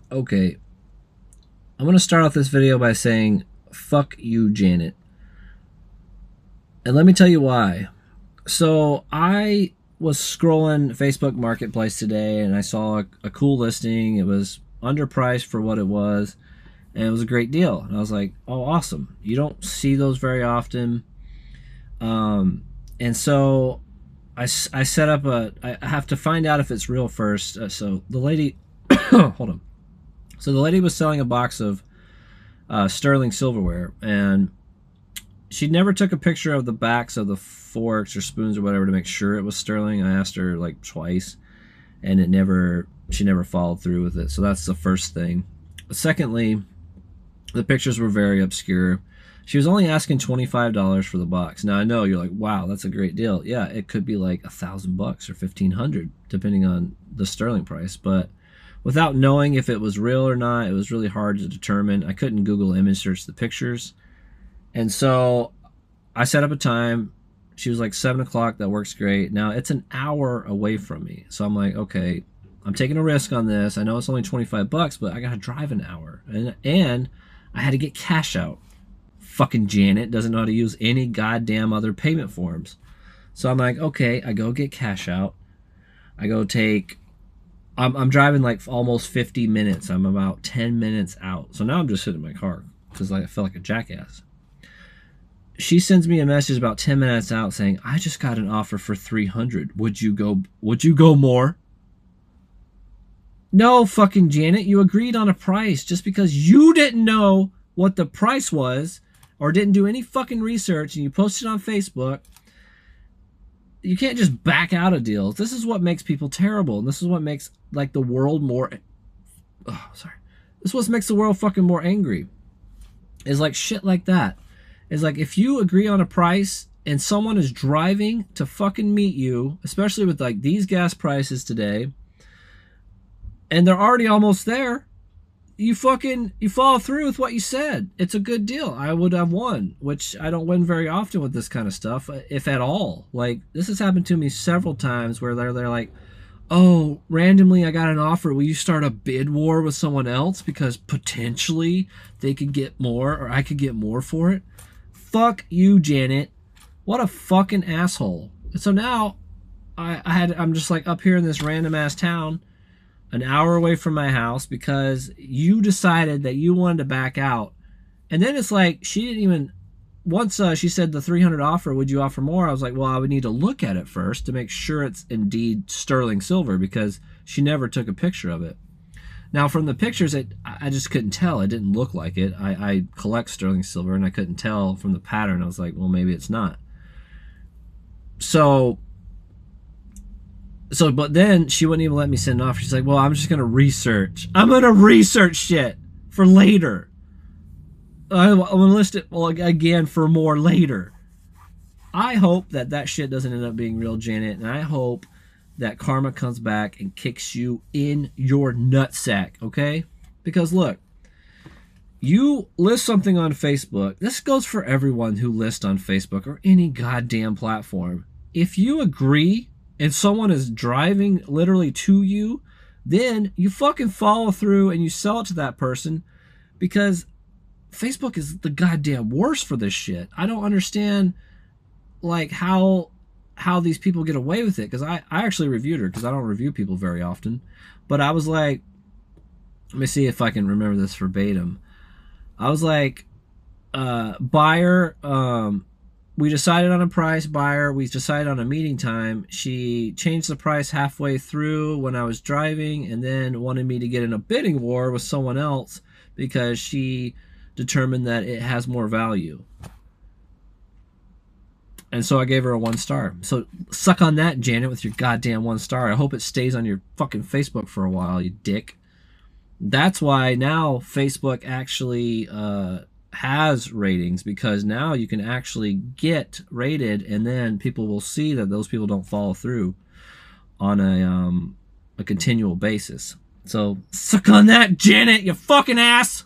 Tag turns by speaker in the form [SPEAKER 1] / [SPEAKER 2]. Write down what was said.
[SPEAKER 1] Okay, I'm going to start off this video by saying, fuck you, Janet. And let me tell you why. So, I was scrolling Facebook Marketplace today and I saw a cool listing. It was underpriced for what it was, and it was a great deal. And I was like, oh, awesome. You don't see those very often. And so I set up I have to find out if it's real first. So the lady, hold on. So the lady was selling a box of sterling silverware, and she never took a picture of the backs of the forks or spoons or whatever to make sure it was sterling. I asked her like twice, and she never followed through with it. So that's the first thing. Secondly, the pictures were very obscure. She was only asking $25 for the box. Now I know you're like, wow, that's a great deal. Yeah, it could be like $1,000 or $1,500 depending on the sterling price. But without knowing if it was real or not, it was really hard to determine. I couldn't Google image search the pictures, and so I set up a time. She was like 7 o'clock. That works great. Now it's an hour away from me, so I'm like, okay, I'm taking a risk on this. I know it's only $25, but I gotta drive an hour, and I had to get cash out. Fucking Janet doesn't know how to use any goddamn other payment forms. So I'm like, okay, I go get cash out. I go take, I'm driving like almost 50 minutes. I'm about 10 minutes out. So now I'm just sitting in my car because I feel like a jackass. She sends me a message about 10 minutes out saying, I just got an offer for 300. Would you go more? No, fucking Janet, you agreed on a price. Just because you didn't know what the price was or didn't do any fucking research and you posted on Facebook, you can't just back out of deals. This is what makes people terrible, and this is what makes like the world more This is what makes the world fucking more angry. Is like shit like that. Is like if you agree on a price and someone is driving to fucking meet you, especially with like these gas prices today, and they're already almost there, you follow through with what you said. It's a good deal. I would have won, which I don't win very often with this kind of stuff, if at all. Like, this has happened to me several times where they're like, oh, randomly I got an offer. Will you start a bid war with someone else because potentially they could get more or I could get more for it? Fuck you, Janet. What a fucking asshole. So now I'm just like up here in this random ass town, an hour away from my house, because you decided that you wanted to back out. And then it's like she didn't even, once she said the 300 offer, would you offer more? I was like, well, I would need to look at it first to make sure it's indeed sterling silver, because she never took a picture of it. Now from the pictures, I just couldn't tell. It didn't look like it. I collect sterling silver and I couldn't tell from the pattern. I was like, well, maybe it's not. But then she wouldn't even let me send off. She's like, well, I'm just going to research. I'm going to research shit for later. I'm going to list it again for more later. I hope that shit doesn't end up being real, Janet. And I hope that karma comes back and kicks you in your nutsack, okay? Because look, you list something on Facebook. This goes for everyone who lists on Facebook or any goddamn platform. If you agree and someone is driving literally to you, then you fucking follow through and you sell it to that person, because Facebook is the goddamn worst for this shit. I don't understand like how these people get away with it, because I actually reviewed her, because I don't review people very often. But I was like, let me see if I can remember this verbatim. I was like, buyer, we decided on a price. Buyer, we decided on a meeting time. She changed the price halfway through when I was driving, and then wanted me to get in a bidding war with someone else because she determined that it has more value. And so I gave her a 1 star. So suck on that, Janet, with your goddamn 1 star. I hope it stays on your fucking Facebook for a while, you dick. That's why now Facebook actually has ratings, because now you can actually get rated, and then people will see that those people don't follow through on a continual basis. So suck on that, Janet, you fucking ass.